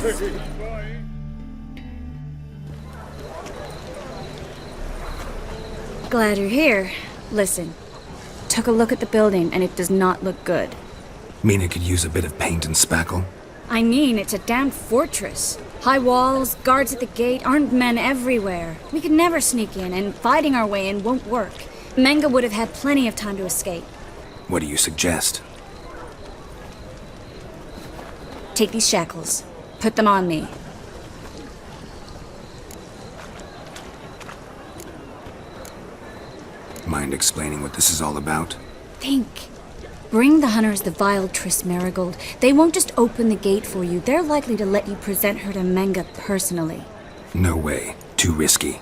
Thanks. Glad you're here. Listen, took a look at the building and it does not look good. Mean it could use a bit of paint and spackle? I mean, it's a damn fortress. High walls, guards at the gate, armed men everywhere. We could never sneak in, and fighting our way in won't work. Menge would have had plenty of time to escape. What do you suggest? Take these shackles. Put them on me. Mind explaining what this is all about? Think. Bring the hunters the vile Triss Marigold. They won't just open the gate for you. They're likely to let you present her to Menge personally. No way. Too risky.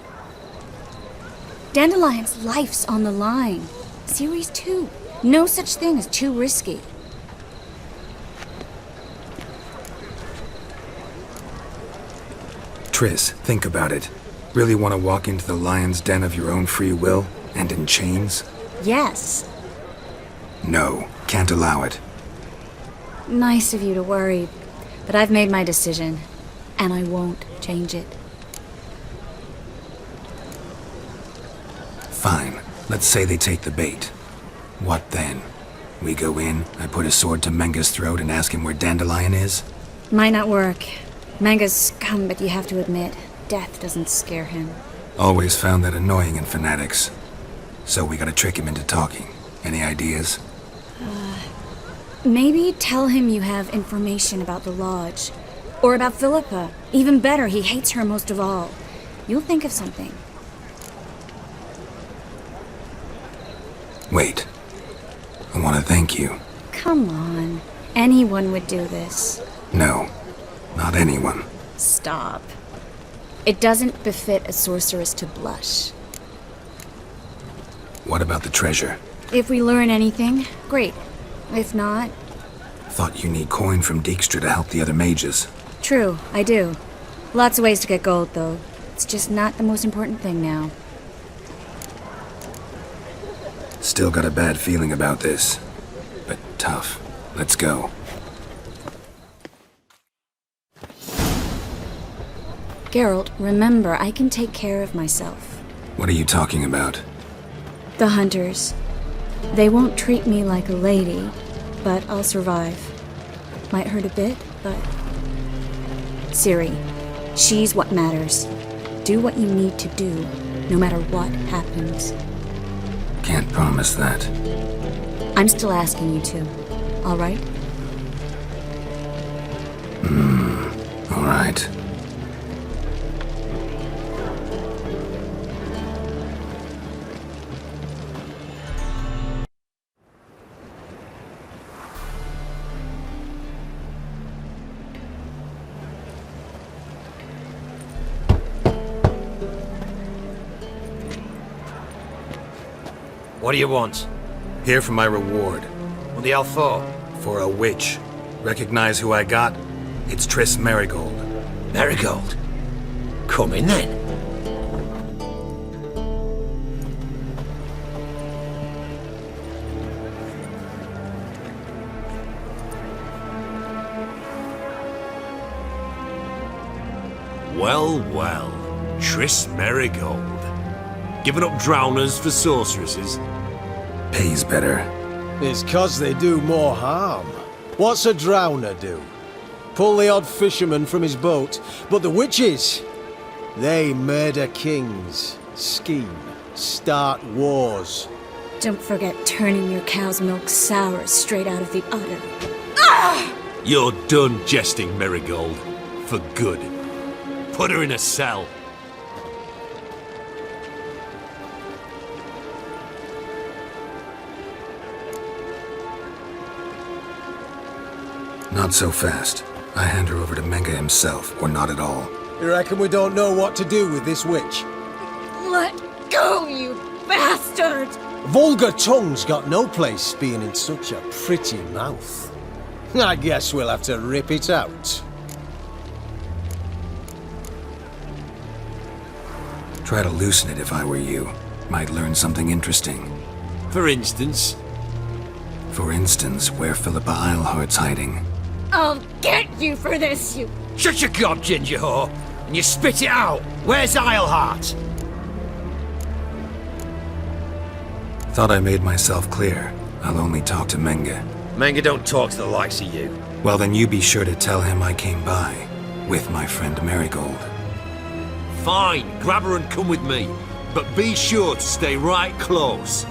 Dandelion's life's on the line. Series 2. No such thing as too risky. Triss, think about it. Really want to walk into the lion's den of your own free will? And in chains? Yes. No, can't allow it. Nice of you to worry, but I've made my decision, and I won't change it. Fine. Let's say they take the bait. What then? We go in, I put a sword to Menge's throat and ask him where Dandelion is? Might not work. Menge's scum, but you have to admit, death doesn't scare him. Always found that annoying in fanatics. So we gotta trick him into talking. Any ideas? Maybe tell him you have information about the Lodge. Or about Philippa. Even better, he hates her most of all. You'll think of something. Wait. I want to thank you. Come on. Anyone would do this. No. Not anyone. Stop. It doesn't befit a sorceress to blush. What about the treasure? If we learn anything, great. If not... Thought you need coin from Dijkstra to help the other mages. True, I do. Lots of ways to get gold, though. It's just not the most important thing now. Still got a bad feeling about this. But tough. Let's go. Geralt, remember, I can take care of myself. What are you talking about? The hunters. They won't treat me like a lady, but I'll survive. Might hurt a bit, but... Ciri, she's what matters. Do what you need to do, no matter what happens. Can't promise that. I'm still asking you to, all right? All right. What do you want? Here for my reward. What the hell for? For a witch. Recognize who I got? It's Triss Marigold. Marigold? Come in then. Well, well. Triss Marigold. Giving up drowners for sorceresses? Pays better. It's 'cause they do more harm. What's a drowner do? Pull the odd fisherman from his boat, but the witches, they murder kings, scheme, start wars. Don't forget turning your cow's milk sour straight out of the udder. You're done jesting, Marigold. For good. Put her in a cell. Not so fast. I hand her over to Menge himself, or not at all. You reckon we don't know what to do with this witch? Let go, you bastard! Vulgar tongue's got no place being in such a pretty mouth. I guess we'll have to rip it out. Try to loosen it if I were you. Might learn something interesting. For instance? For instance, where Philippa Eilhart's hiding. I'll get you for this, you Shut your gob, ginger whore, and you spit it out. Where's Isleheart? Thought I made myself clear. I'll only talk to Menge. Menge don't talk to the likes of you. Well, then you be sure to tell him I came by. With my friend Marigold. Fine, grab her and come with me. But be sure to stay right close.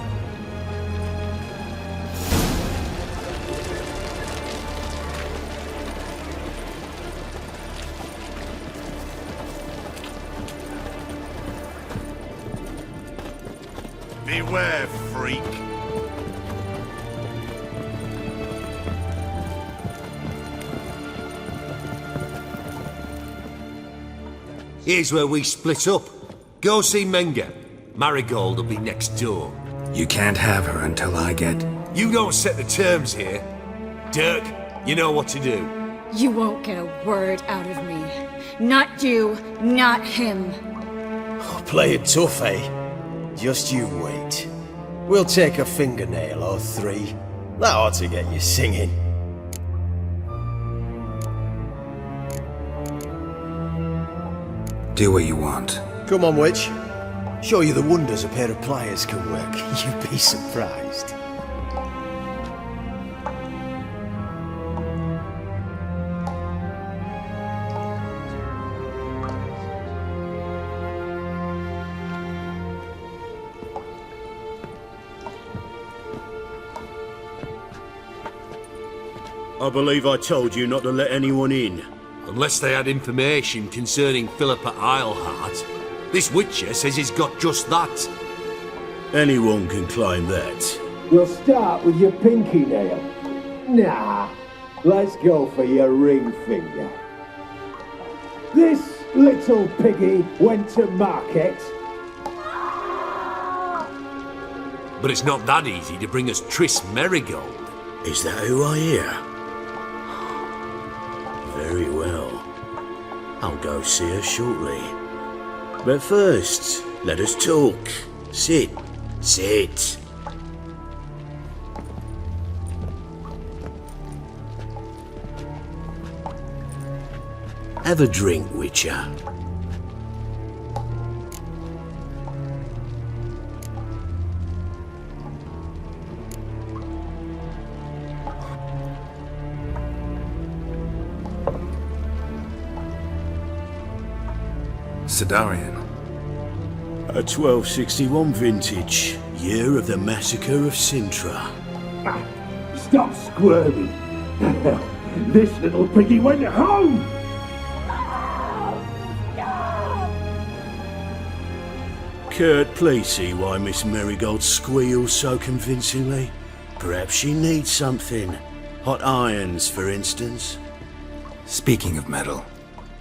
Beware, freak. Here's where we split up. Go see Menge. Marigold will be next door. You can't have her until I get... You don't set the terms here. Dirk, you know what to do. You won't get a word out of me. Not you, not him. Oh, play it tough, eh? Just you wait. We'll take a fingernail or three. That ought to get you singing. Do what you want. Come on, witch. Show you the wonders a pair of pliers can work. You'd be surprised. I believe I told you not to let anyone in. Unless they had information concerning Philippa Isleheart. This Witcher says he's got just that. Anyone can claim that. You'll start with your pinky nail. Nah, let's go for your ring finger. This little piggy went to market. But it's not that easy to bring us Triss Marigold. Is that who I hear? Very well. I'll go see her shortly. But first, let us talk. Sit. Sit. Have a drink, Witcher. Sidarian. A 1261 vintage, year of the massacre of Sintra. Stop squirming. This little piggy went home. Kurt, please see why Miss Marigold squeals so convincingly. Perhaps she needs something. Hot irons, for instance. Speaking of metal,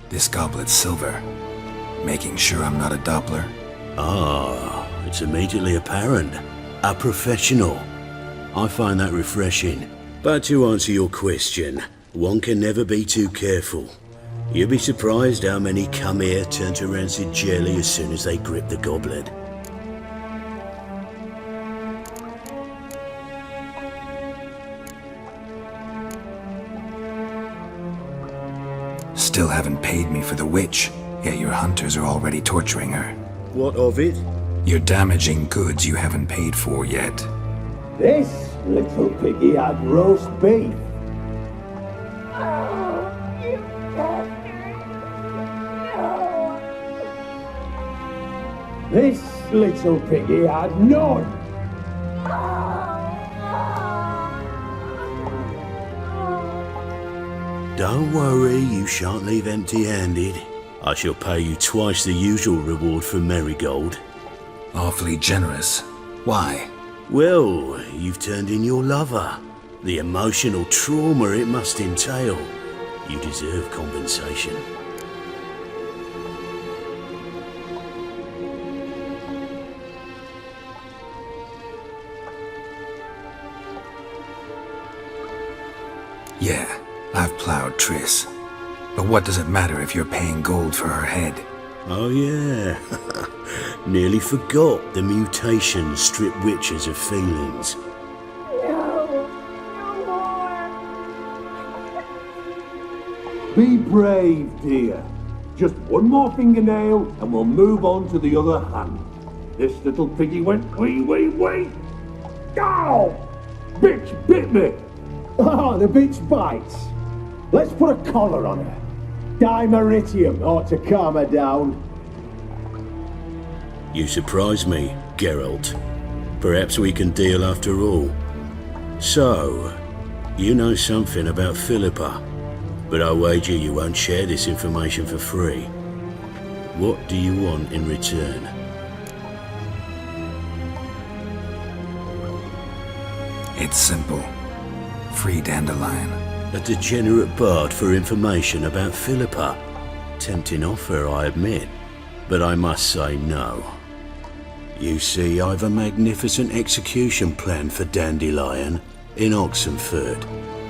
this goblet's silver. Making sure I'm not a Doppler. Ah, it's immediately apparent. A professional. I find that refreshing. But to answer your question, one can never be too careful. You'd be surprised how many come here turn to rancid jelly as soon as they grip the goblet. Still haven't paid me for the witch, yet your hunters are already torturing her. What of it? You're damaging goods you haven't paid for yet. This little piggy had roast beef. This little piggy had none. Don't worry, you shan't leave empty-handed. I shall pay you twice the usual reward for Marigold. Awfully generous. Why? Well, you've turned in your lover. The emotional trauma it must entail. You deserve compensation. Yeah, I've plowed Triss. But what does it matter if you're paying gold for her head? Oh yeah. Nearly forgot the mutations strip witches of feelings. Be brave, dear. Just one more fingernail and we'll move on to the other hand. This little piggy went wee. Ow! Bitch bit me! Oh, the bitch bites. Let's put a collar on her. Dimeritium ought to calm her down. You surprise me, Geralt. Perhaps we can deal after all. So, you know something about Philippa, but I wager you won't share this information for free. What do you want in return? It's simple. Free Dandelion. A degenerate bard for information about Philippa. Tempting offer, I admit, but I must say no. You see, I've a magnificent execution plan for Dandelion in Oxenford.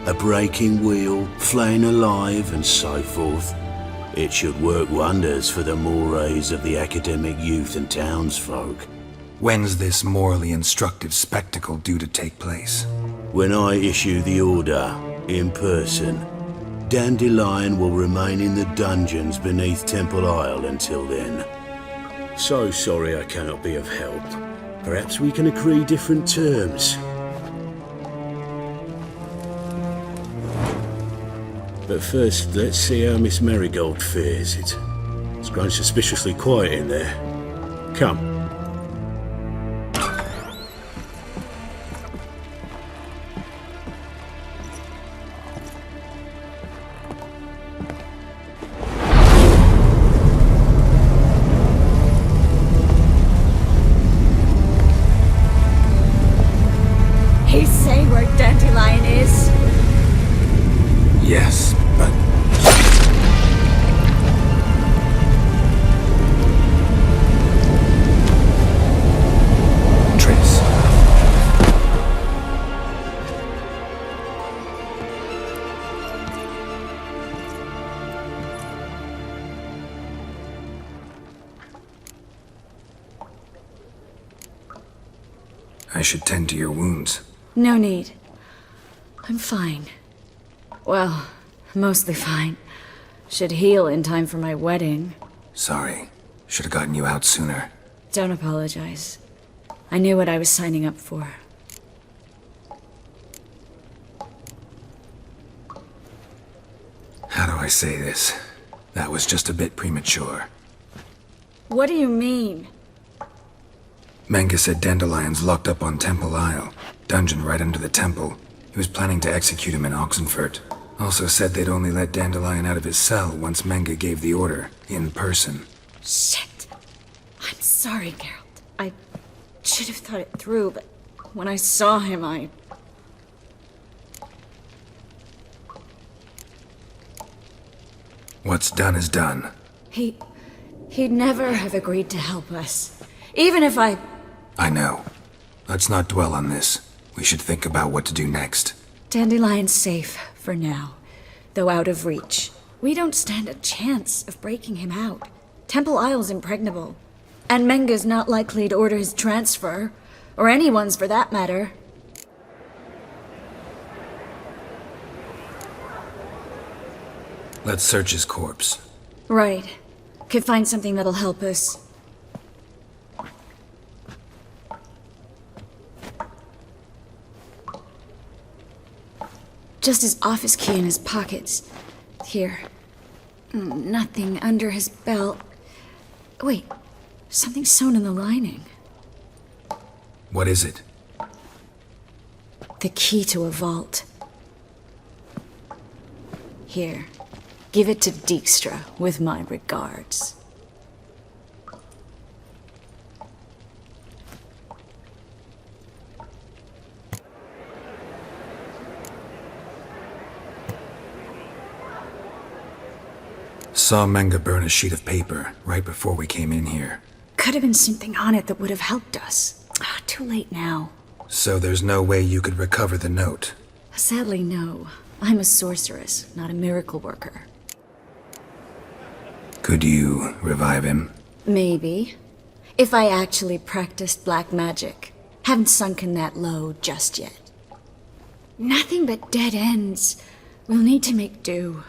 A breaking wheel, flaying alive, and so forth. It should work wonders for the mores of the academic youth and townsfolk. When's this morally instructive spectacle due to take place? When I issue the order, in person, Dandelion will remain in the dungeons beneath Temple Isle until then. So sorry I cannot be of help. Perhaps we can agree different terms. But first, let's see how Miss Marigold fares. It's grown suspiciously quiet in there. Come. He say where Dandelion is? Yes, but... Triss. I should tend to your wounds. No need. I'm fine. Well, mostly fine. Should heal in time for my wedding. Sorry. Should have gotten you out sooner. Don't apologize. I knew what I was signing up for. How do I say this? That was just a bit premature. What do you mean? Menge said Dandelion's locked up on Temple Isle. Dungeon right under the temple. He was planning to execute him in Oxenfurt. Also said they'd only let Dandelion out of his cell once Menge gave the order, in person. Shit. I'm sorry, Geralt. I should have thought it through, but when I saw him, What's done is done. He'd never have agreed to help us. Even if I know. Let's not dwell on this. We should think about what to do next. Dandelion's safe, for now. Though out of reach. We don't stand a chance of breaking him out. Temple Isle's impregnable. And Menge's not likely to order his transfer. Or anyone's for that matter. Let's search his corpse. Right. Could find something that'll help us. Just his office key in his pockets. Here. Nothing under his belt. Wait. Something sewn in the lining. What is it? The key to a vault. Here. Give it to Dijkstra with my regards. Saw Menge burn a sheet of paper right before we came in here. Could have been something on it that would have helped us. Too late now. So there's no way you could recover the note? Sadly, no. I'm a sorceress, not a miracle worker. Could you revive him? Maybe. If I actually practiced black magic. Haven't sunken that low just yet. Nothing but dead ends. We'll need to make do.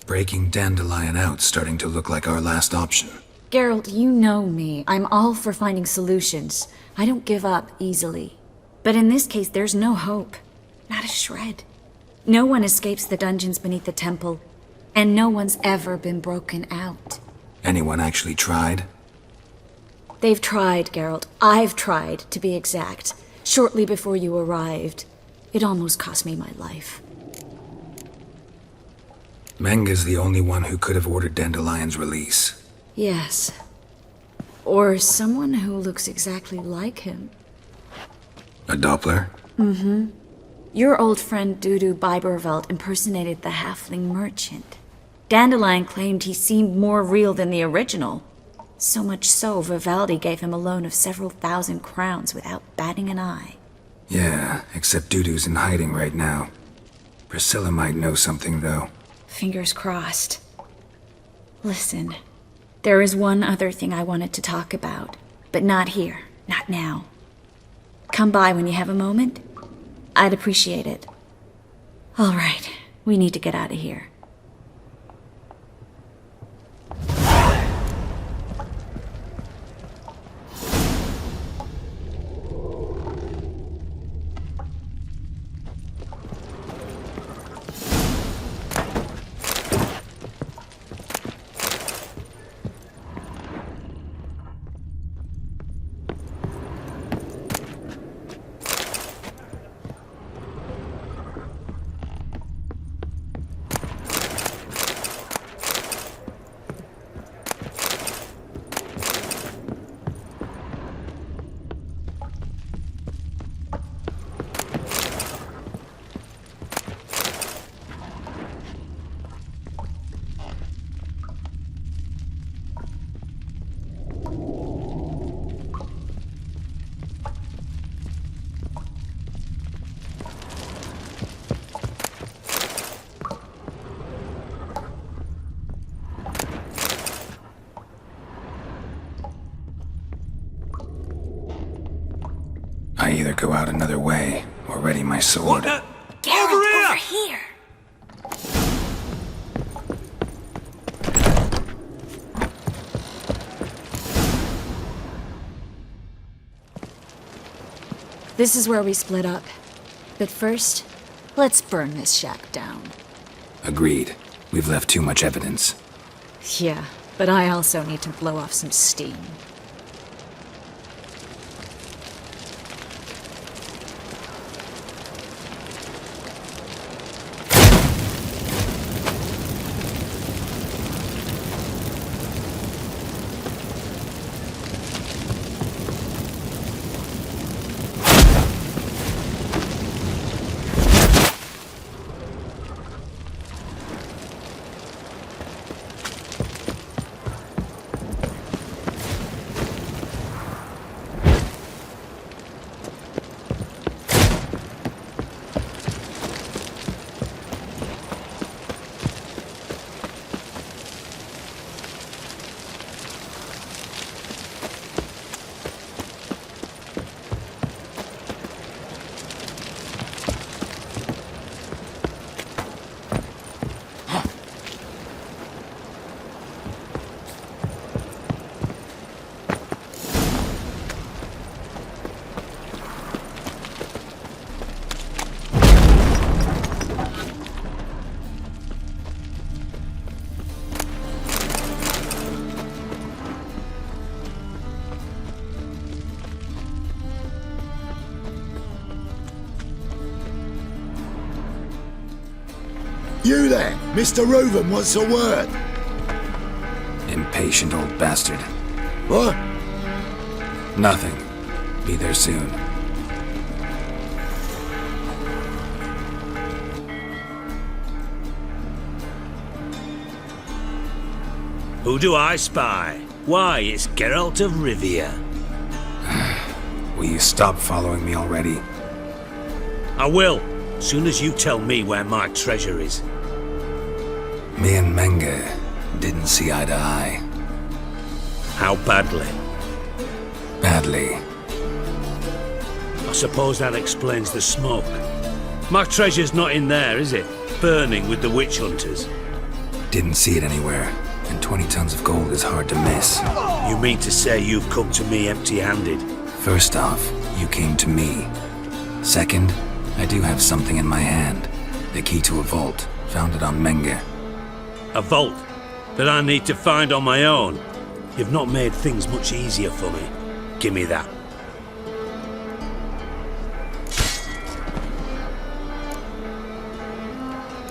Breaking Dandelion out's starting to look like our last option. Geralt, you know me. I'm all for finding solutions. I don't give up easily. But in this case, there's no hope. Not a shred. No one escapes the dungeons beneath the temple, and no one's ever been broken out. Anyone actually tried? They've tried, Geralt. I've tried, to be exact. Shortly before you arrived. It almost cost me my life. Menge's the only one who could have ordered Dandelion's release. Yes. Or someone who looks exactly like him. A Doppler? Your old friend Dudu Biberveld impersonated the halfling merchant. Dandelion claimed he seemed more real than the original. So much so, Vivaldi gave him a loan of several thousand crowns without batting an eye. Yeah, except Dudu's in hiding right now. Priscilla might know something, though. Fingers crossed. Listen, there is one other thing I wanted to talk about, but not here, not now. Come by when you have a moment. I'd appreciate it. All right, we need to get out of here. I either go out another way or ready my sword. Geralt, over here! This is where we split up. But first, let's burn this shack down. Agreed. We've left too much evidence. Yeah, but I also need to blow off some steam. You there, Mr. Roven wants a word. Impatient old bastard. What? Nothing. Be there soon. Who do I spy? Why, it's Geralt of Rivia. Will you stop following me already? I will, soon as you tell me where my treasure is. Me and Menge didn't see eye to eye. How badly? Badly. I suppose that explains the smoke. My treasure's not in there, is it? Burning with the witch hunters. Didn't see it anywhere, and 20 tons of gold is hard to miss. You mean to say you've come to me empty-handed? First off, you came to me. Second, I do have something in my hand. The key to a vault, found it on Menge. A vault that I need to find on my own? You've not made things much easier for me. Give me that.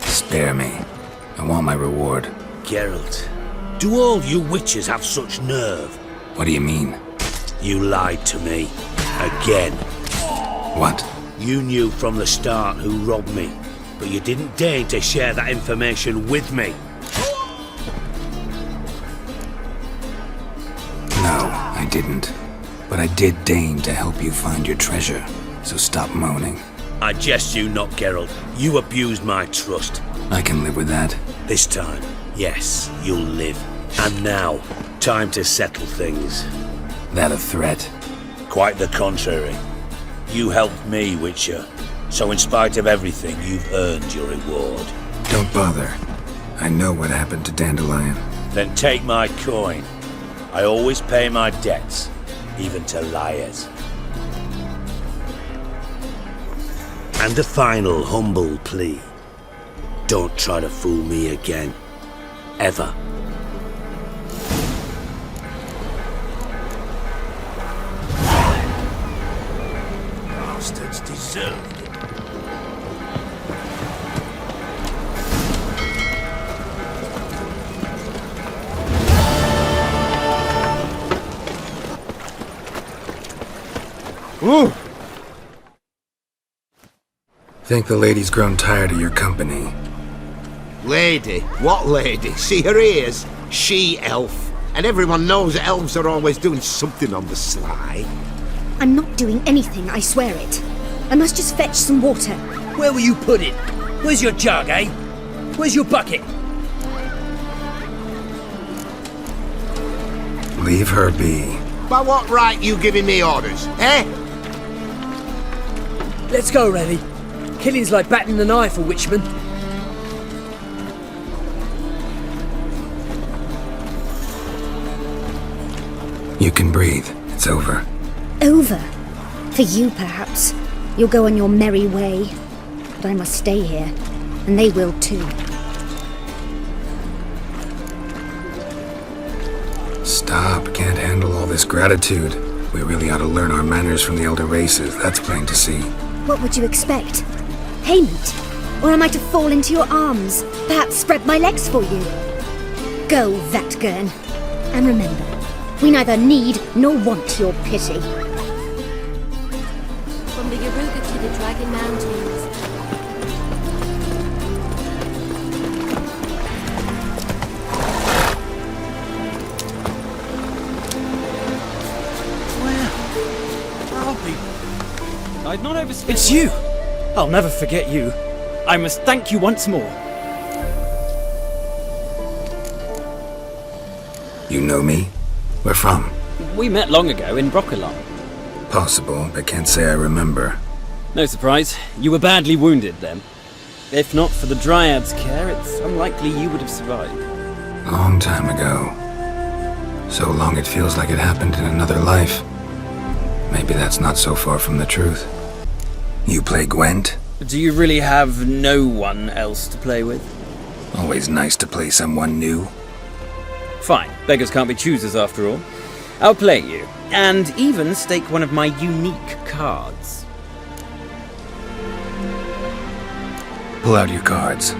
Spare me. I want my reward. Geralt, do all you witches have such nerve? What do you mean? You lied to me. Again. What? You knew from the start who robbed me, but you didn't deign to share that information with me. No, I didn't. But I did deign to help you find your treasure, so stop moaning. I jest you not, Geralt. You abused my trust. I can live with that. This time, yes, you'll live. And now, time to settle things. That a threat? Quite the contrary. You helped me, Witcher. So in spite of everything, you've earned your reward. Don't bother. I know what happened to Dandelion. Then take my coin. I always pay my debts, even to liars. And a final humble plea. Don't try to fool me again. Ever. Bastards deserved it. Ooh! Think the lady's grown tired of your company. Lady? What lady? See her ears? She-elf. And everyone knows elves are always doing something on the sly. I'm not doing anything, I swear it. I must just fetch some water. Where will you put it? Where's your jug, eh? Where's your bucket? Leave her be. By what right you giving me orders, eh? Let's go, Revy. Killing's like batting an eye for witchmen. You can breathe. It's over. Over? For you, perhaps. You'll go on your merry way. But I must stay here. And they will too. Stop. Can't handle all this gratitude. We really ought to learn our manners from the elder races. That's plain to see. What would you expect? Payment? Or am I to fall into your arms? Perhaps spread my legs for you? Go, Vatgern. And remember, we neither need nor want your pity. From the Yaruga to the Dragon Mountains. I'd not overspend. It's you! I'll never forget you. I must thank you once more. You know me? Where from? We met long ago in Broccolon. Possible, but can't say I remember. No surprise, you were badly wounded then. If not for the Dryad's care, it's unlikely you would have survived. Long time ago. So long it feels like it happened in another life. Maybe that's not so far from the truth. You play Gwent? Do you really have no one else to play with? Always nice to play someone new. Fine, beggars can't be choosers after all. I'll play you, and even stake one of my unique cards. Pull out your cards.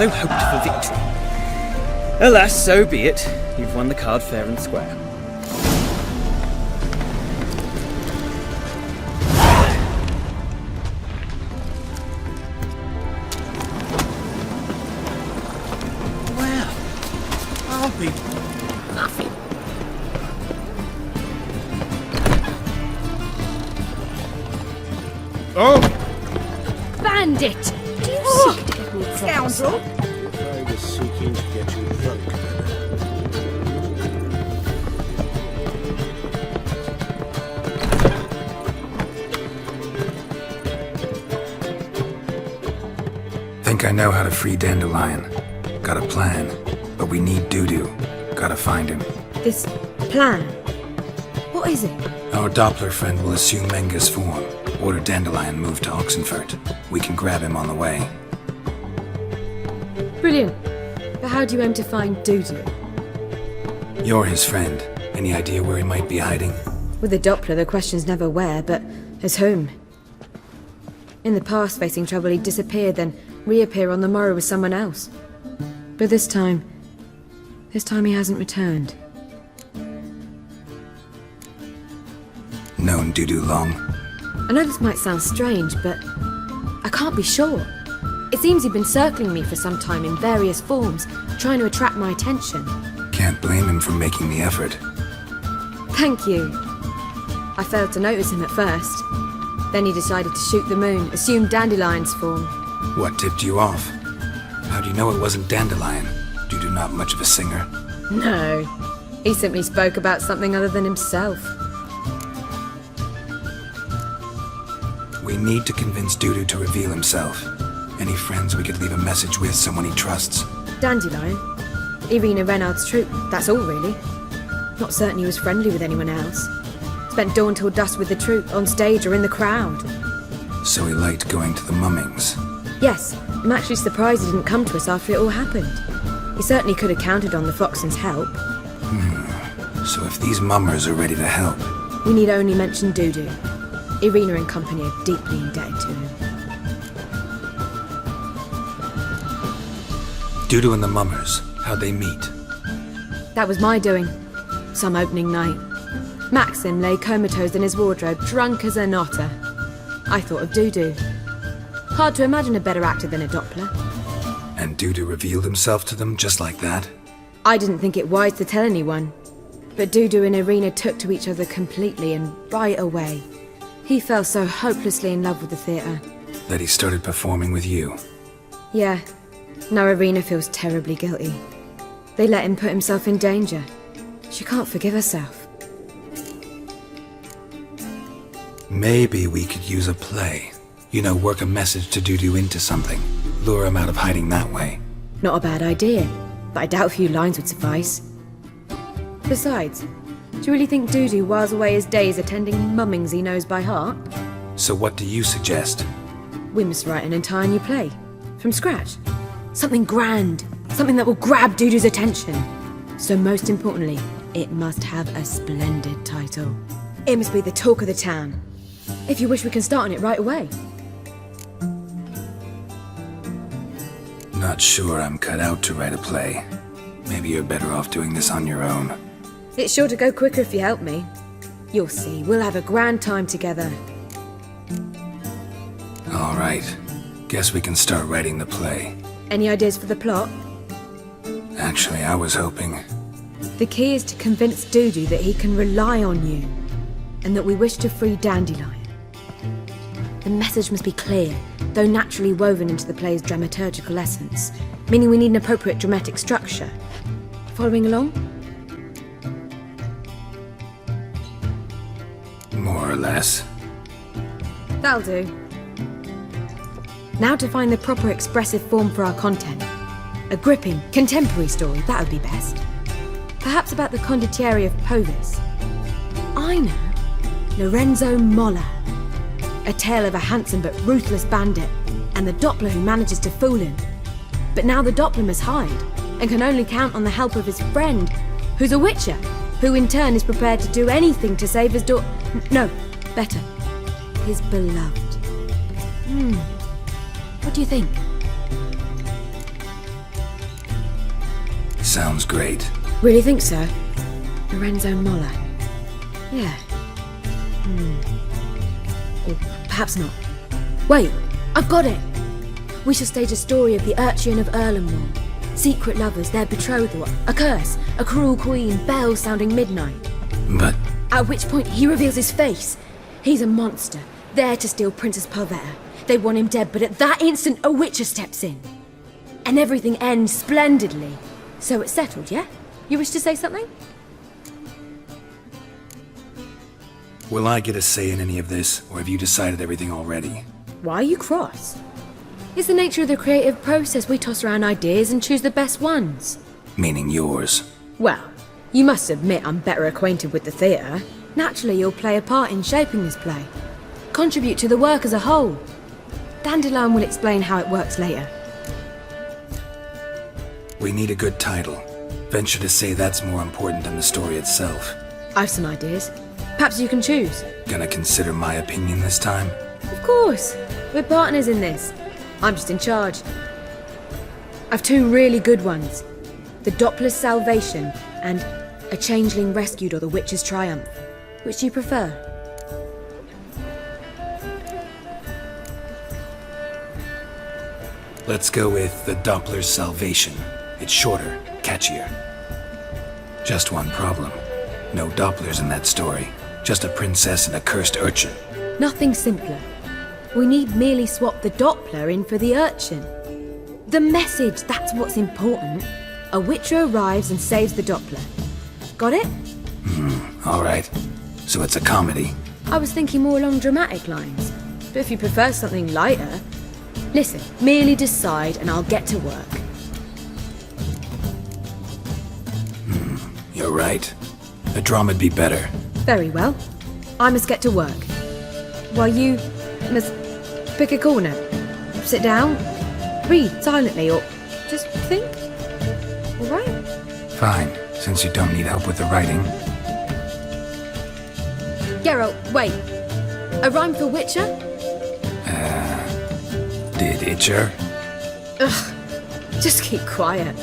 so hoped for victory. Alas, so be it. You've won the card fair and square. Well, I'll be nothing. Oh! Bandit! Do you seek to get me scoundrel? I was seeking to get you drunk. Think I know how to free Dandelion. Got a plan. But we need Dudu. Gotta find him. This plan? What is it? Our Doppler friend will assume Menge's form. Order Dandelion moved to Oxenfurt. We can grab him on the way. Brilliant. But how do you aim to find Dudu? You're his friend. Any idea where he might be hiding? With the Doppler, the question's never where, but as whom. In the past, facing trouble, he'd disappear, then reappear on the morrow with someone else. But this time he hasn't returned. Known Dudu long? I know this might sound strange, but I can't be sure. It seems he'd been circling me for some time in various forms, trying to attract my attention. Can't blame him for making the effort. Thank you. I failed to notice him at first. Then he decided to shoot the moon, assume Dandelion's form. What tipped you off? How do you know it wasn't Dandelion? Dudu not much of a singer? No. He simply spoke about something other than himself. We need to convince Dudu to reveal himself. Any friends we could leave a message with, someone he trusts? Dandelion? Irina Renard's troupe, that's all really. Not certain he was friendly with anyone else. Spent dawn till dusk with the troupe, on stage or in the crowd. So he liked going to the mummings. Yes, I'm actually surprised he didn't come to us after it all happened. He certainly could have counted on the Foxen's help. So if these mummers are ready to help... We need only mention Dudu. Irina and company are deeply indebted to him. Dudu and the mummers, how'd they meet? That was my doing. Some opening night. Maxim lay comatose in his wardrobe, drunk as an otter. I thought of Dudu. Hard to imagine a better actor than a Doppler. And Dudu revealed himself to them just like that? I didn't think it wise to tell anyone. But Dudu and Irina took to each other completely and right away. He fell so hopelessly in love with the theatre. That he started performing with you? Yeah. Now Irina feels terribly guilty. They let him put himself in danger. She can't forgive herself. Maybe we could use a play. You know, work a message to Dudu into something. Lure him out of hiding that way. Not a bad idea, but I doubt a few lines would suffice. Besides, do you really think Dudu whiles away his days attending mummings he knows by heart? So what do you suggest? We must write an entire new play. From scratch. Something grand. Something that will grab Dudu's attention. So most importantly, it must have a splendid title. It must be the talk of the town. If you wish, we can start on it right away. Not sure I'm cut out to write a play. Maybe you're better off doing this on your own. It's sure to go quicker if you help me. You'll see, we'll have a grand time together. All right. Guess we can start writing the play. Any ideas for the plot? Actually, I was hoping... The key is to convince Dudu that he can rely on you, and that we wish to free Dandelion. The message must be clear, though naturally woven into the play's dramaturgical essence, meaning we need an appropriate dramatic structure. Following along? More or less. That'll do. Now to find the proper expressive form for our content. A gripping, contemporary story, that would be best. Perhaps about the condottieri of Povis. I know. Lorenzo Molla. A tale of a handsome but ruthless bandit, and the Doppler who manages to fool him. But now the Doppler must hide, and can only count on the help of his friend, who's a witcher, who in turn is prepared to do anything to save his no, better, his beloved. What do you think? Sounds great. Really think so? Lorenzo Moller. Yeah. Or perhaps not. Wait, I've got it! We shall stage a story of the Urchin of Erlenwall. Secret lovers, their betrothal, a curse, a cruel queen, bells sounding midnight. But At which point he reveals his face. He's a monster, there to steal Princess Pavetta. They want him dead, but at that instant a witcher steps in. And everything ends splendidly. So it's settled, yeah? You wish to say something? will I get a say in any of this, or have you decided everything already? Why are you cross? It's the nature of the creative process. We toss around ideas and choose the best ones. Meaning yours. Well, you must admit I'm better acquainted with the theatre. Naturally, you'll play a part in shaping this play. Contribute to the work as a whole. Dandelion will explain how it works later. We need a good title. Venture to say that's more important than the story itself. I've some ideas. Perhaps you can choose. Gonna consider my opinion this time? Of course. We're partners in this. I'm just in charge. I've two really good ones. The Doppler's Salvation and A Changeling Rescued or The Witch's Triumph. Which do you prefer? Let's go with The Doppler's Salvation. It's shorter, catchier. Just one problem. No Dopplers in that story. Just a princess and a cursed urchin. Nothing simpler. We need merely swap the Doppler in for the urchin. The message, that's what's important. A witcher arrives and saves the Doppler. Got it? Alright. So it's a comedy. I was thinking more along dramatic lines. But if you prefer something lighter... Listen, merely decide and I'll get to work. You're right. A drama'd be better. Very well. I must get to work. While you must pick a corner. Sit down, read silently, or just think. All right? Fine, since you don't need help with the writing. Geralt, wait. A rhyme for Witcher? Did Itcher? Ugh. Just keep quiet.